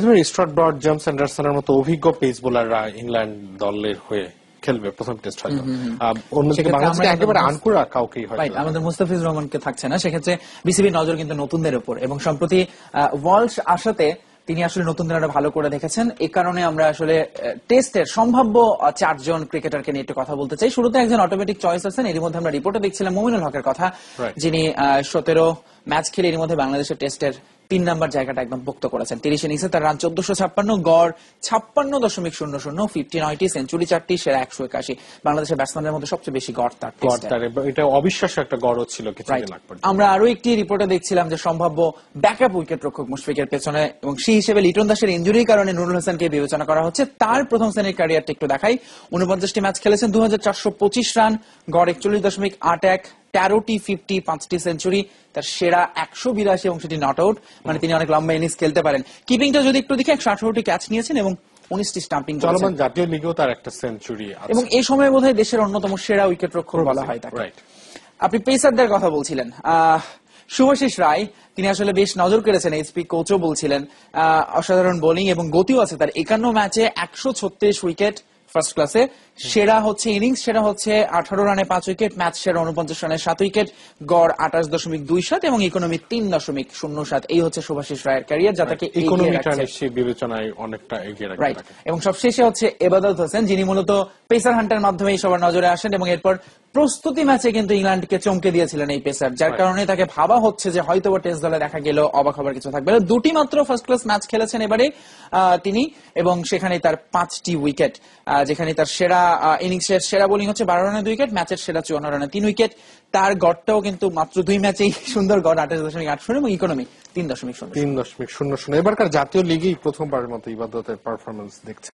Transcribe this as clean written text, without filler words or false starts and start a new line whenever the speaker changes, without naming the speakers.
তুমি Stuart Broad, James অ্যান্ডারসনের মতো অভিজ্ঞ পেস বোলাররা ইংল্যান্ড দলের হয়ে খেলবে প্রথম টেস্ট হয়তো, অন্যদিকে বাংলাদেশে একেবারে আনকুরা কাউকেই হয়তো
আমাদের মুস্তাফিজ রহমানকে থাকছে না, সেক্ষেত্রে বিসিবির নজর কিন্তু নতুনদের উপর, এবং সম্প্রতি ওয়ালশ আসাতে তিনি আসলে নতুনদের ভালো করে দেখেছেন। এই কারণে আমরা আসলে টেস্টের সম্ভাব্য 4 জন ক্রিকেটারকে নিয়ে একটু কথা বলতে চাই। শুরুতে একজন অটোমেটিক চয়েস আছেন, এর মধ্যে আমরা রিপোর্টে দেখছিলাম মুমিনুল হকের কথা, যিনি 17 ম্যাচ খেলে এর মধ্যে বাংলাদেশের টেস্টের 3 নম্বর জায়গাটা একদম পোক্ত করেছেন। 30 ইনিংসে তার রান 1456, গড় 56.00, 59টি, সেঞ্চুরি 4টি, সেরা 181। বাংলাদেশের ব্যাটসম্যানদের মধ্যে সবচেয়ে বেশি গড় তার।
এটা অবিশ্বাস্য একটা গড় ছিল কিছুদিন আগে পর্যন্ত।
আমরা আরো একটি রিপোর্টে দেখছিলাম যে সম্ভাব্য ব্যাকআপ উইকেট রক্ষক মুশফিকের পেছনে, এবং সেই হিসেবে লিটন দাসের ইনজুরির কারণে নুরুল হাসানকে বিবেচনা করা হচ্ছে। তার প্রথম শ্রেণীর ক্যারিয়ারটা একটু দেখাই। 49টি ম্যাচ খেলেছেন, 2425 রান, গড় 41.81, 13টি 50, 5টি সেঞ্চুরি, তার সেরা 182 এবং সেটি নট আউট, মানে তিনি অনেক লম্বা ইনিংস খেলতে পারেন। কিপিংটা যদি একটু দেখি, 118টি ক্যাচ নিয়েছেন এবং 19টি স্টাম্পিং করেছেন।
চলমান জাতীয় লিগেও তার একটা সেঞ্চুরি আছে,
এবং এই সময় বোধহয় দেশের অন্যতম সেরা উইকেট রক্ষক বলা হয় তাকে। আপনি পেসারদের কথা বলছিলেন, শুভাশিস রায়, তিনি আসলে বেশ নজর কেড়েছেন, এইচপি কোচও বলছিলেন। অসাধারণ বোলিং এবং গতিও আছে তার। 51 ম্যাচে 136 উইকেট, ফার্স্ট ক্লাসে। সেরা হচ্ছে ইনিংস, সেরা হচ্ছে 18 রানে 5 উইকেট, ম্যাচ সেরা 49 রানে 7 উইকেট, গড় 28.27 এবং ইকোনমি 3.07। এই হচ্ছে শুভাশিস রায়ের ক্যারিয়ার, যা তাকে
ইকোনমিটা নিশ্চয়ই বিবেচনায় অনেকটা এগিয়ে রাখে।
এবং সবশেষে হচ্ছে এবাদত হোসেন, যিনি মূলত পেসার হান্টের মাধ্যমে সবার নজরে আসেন, এবং এরপর প্রস্তুতি ম্যাচে কিন্তু ইংল্যান্ডকে চমকে দিয়েছিলেন এই পেসার, যার কারণে তাকে ভাবা হচ্ছে যে হয়তো টেস্ট দলে দেখা গেল অবাক হবার কিছু থাকবে না। 2টি মাত্র ফার্স্ট ক্লাস ম্যাচ খেলেছেন এবারে তিনি, এবং সেখানে তার 5টি উইকেট, যেখানে তার সেরা ইনিংসের সেরা বোলিং হচ্ছে 12 রানে 2 উইকেট, ম্যাচের সেরা 54 রানে 3 উইকেট। তার গড়টাও কিন্তু মাত্র 2 ম্যাচেই সুন্দর গড়, 28.80 এবং ইকোনমি 3.00।
এবারকার জাতীয় লিগেই প্রথমবারের মতো ইবাদতের পারফরমেন্স দেখছে।